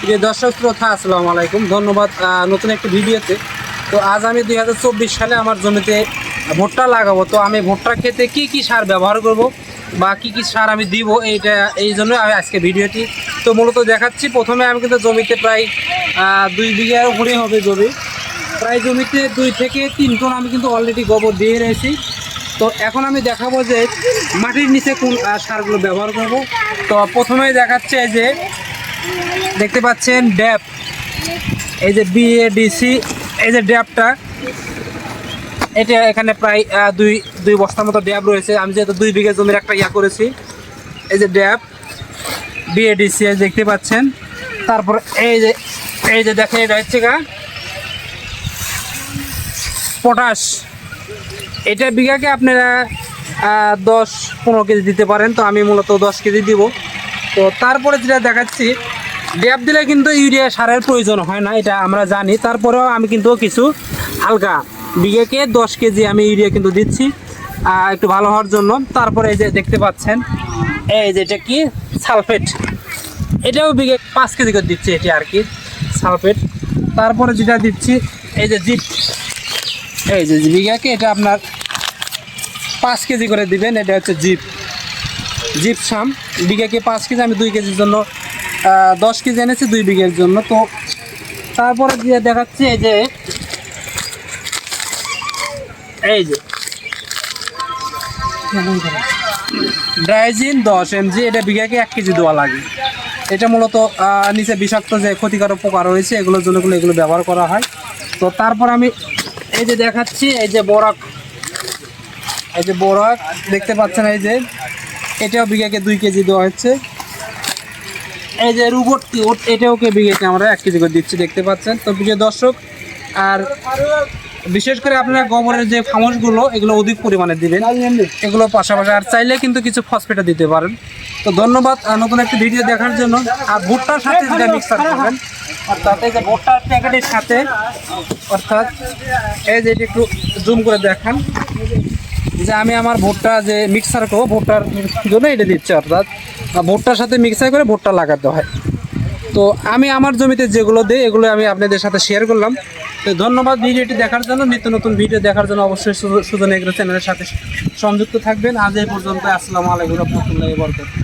যে দর্শক শ্রোতা আসসালামু আলাইকুম, ধন্যবাদ নতুন একটি ভিডিওতে। তো আজ আমি 2024 সালে আমার জমিতে ভুট্টা লাগাবো। তো আমি ভুট্টার ক্ষেত্রে কি সার ব্যবহার করব বা কি সার আমি দিব, এই জন্য আমি আজকে ভিডিওটি তো মূলত দেখাচ্ছি। প্রথমে আমি কিন্তু জমিতে প্রায় 2 বিঘার উপরে হবে জমি, প্রায় জমিতে 2 থেকে 3 টন আমি কিন্তু অলরেডি গোবর দিয়ে রয়েছি। তো এখন আমি দেখাবো যে মাটির নিচে কোন সারগুলো ব্যবহার করব। তো প্রথমেই দেখাচ্ছে যে দেখতে পাচ্ছেন ড্যাপ, এই যে বিএডিসি, এই যে ড্যাপটা, এটা এখানে প্রায় দুই বস্তার মতো ড্যাপ রয়েছে। আমি যেহেতু 2 বিঘা জমির একটা করেছি, এই যে ড্যাপ বিএডিসি দেখতে পাচ্ছেন। তারপর এই যে দেখেন এটা হচ্ছে পটাশ, এটা বিঘাকে আপনারা 10-15 কেজি দিতে পারেন। তো আমি মূলত 10 কেজি দিব। তো তারপরে যেটা দেখাচ্ছি, ড্যাপ দিলে কিন্তু ইউরিয়া সারের প্রয়োজন হয় না, এটা আমরা জানি। তারপরেও আমি কিন্তু কিছু হালকা বিঘাকে 10 কেজি আমি ইউরিয়া কিন্তু দিচ্ছি একটু ভালো হওয়ার জন্য। তারপরে এই যে দেখতে পাচ্ছেন, এই যে এটা কি সালফেট, এটাও বিঘা 5 কেজি করে দিচ্ছি, এটি আর কি সালফেট। তারপরে যেটা দিচ্ছি এই যে জিপ, এই যে বিঘাকে এটা আপনার 5 কেজি করে দিবেন। এটা হচ্ছে জিপসাম, বিঘাকে 5 কেজি, আমি 2 কেজির জন্য 10 কেজি এনেছি 2 বিঘার জন্য। তো তারপরে দিয়ে দেখাচ্ছি এই যে ড্রাইজিন 10 mg, এটা বিঘাকে 1 কেজি দেওয়া লাগে। এটা মূলত নিচে বিষাক্ত যে ক্ষতিকারক পোকা রয়েছে এগুলোর জন্য এগুলো ব্যবহার করা হয়। তো তারপর আমি এই যে দেখাচ্ছি, এই যে বোরাক দেখতে পাচ্ছেন, এই যে এটাও বিঘাকে 2 কেজি দেওয়া হচ্ছে। এই যে রোবট, এটাওকে বিঘাকে আমরা 1 কেজি করে দিচ্ছি, দেখতে পাচ্ছেন। তো প্রিয় দর্শক, আর বিশেষ করে আপনারা গোবরের যে ফামসগুলো এগুলো অধিক পরিমাণে দিবেন, এগুলো পাশাপাশি আর চাইলে কিন্তু কিছু ফসফেটও দিতে পারেন। তো ধন্যবাদ নতুন একটি ভিডিও দেখার জন্য। আর ভুট্টার সাথে যেটা মিক্সার করবেন, অর্থাৎ এই যে ভুট্টার প্যাকেটের সাথে, অর্থাৎ এই যে একটু জুম করে দেখান যে আমি আমার ভুট্টা যে মিক্সার করবো ভুট্টার জন্য এটা দিচ্ছি, অর্থাৎ ভুট্টার সাথে মিক্সার করে ভুট্টা লাগাতে হয়। তো আমি আমার জমিতে যেগুলো দিই এগুলো আমি আপনাদের সাথে শেয়ার করলাম। তো ধন্যবাদ ভিডিওটি দেখার জন্য। নিত্য নতুন ভিডিও দেখার জন্য অবশ্যই সুজন এগ্রো চ্যানেলের সাথে সংযুক্ত থাকবেন। আজ এই পর্যন্ত, আসসালামু আলাইকুম ওয়া রাহমাতুল্লাহি ওয়া বারাকাতুহু।